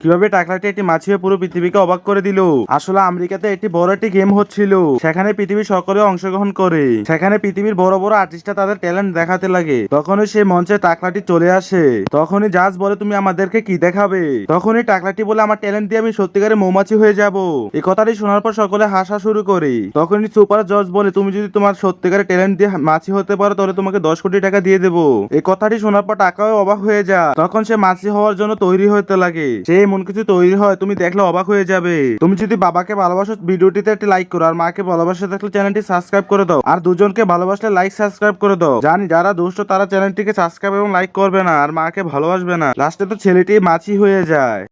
কিভাবে টাকলাটি একটি মাছি হয়ে পুরো পৃথিবীকে অবাক করে দিল। আসলে আমেরিকাতে একটি বড় একটি গেম হচ্ছিল, সেখানে পৃথিবীর সকলে অংশগ্রহণ করে। সেখানে পৃথিবীর বড় বড় আর্টিস্টরা তাদের ট্যালেন্ট দেখাতে লাগে। তখনই সেই মঞ্চে টাকলাটি চলে আসে। তখনই জাজ বলে, তুমি আমাদেরকে কি দেখাবে? তখনই টাকলাটি বলে, আমার ট্যালেন্ট দিয়ে আমি সত্যিকারের মৌমাছি হয়ে যাব। এই কথাটি শোনার পর সকলে হাসা শুরু করে। তখনই সুপার জজ বলে, তুমি যদি তোমার সত্যিকারের ট্যালেন্ট দিয়ে মাছি হতে পারো তাহলে তোমাকে 10 কোটি টাকা দিয়ে দেবো। এই কথাটি শোনার পর টাকাও অবাক হয়ে যায়। তখন সে মাছি হওয়ার জন্য তৈরি হতে লাগে। সে এমন কিছু তৈরি হয় তুমি দেখলে অবাক হয়ে যাবে। তুমি যদি বাবাকে ভালোবাসো ভিডিওটিতে একটি লাইক করো, আর মাকে ভালোবাসে থাকলে চ্যানেলটি সাবস্ক্রাইব করে দাও, আর দুজনকে ভালোবাসলে লাইক সাবস্ক্রাইব করে দাও। জানি যারা দুষ্ট তারা চ্যানেলটিকে সাবস্ক্রাইব এবং লাইক করবে না, আর মাকে ভালোবাসবে না। লাস্টে তো ছেলেটি মাছি হয়ে যায়।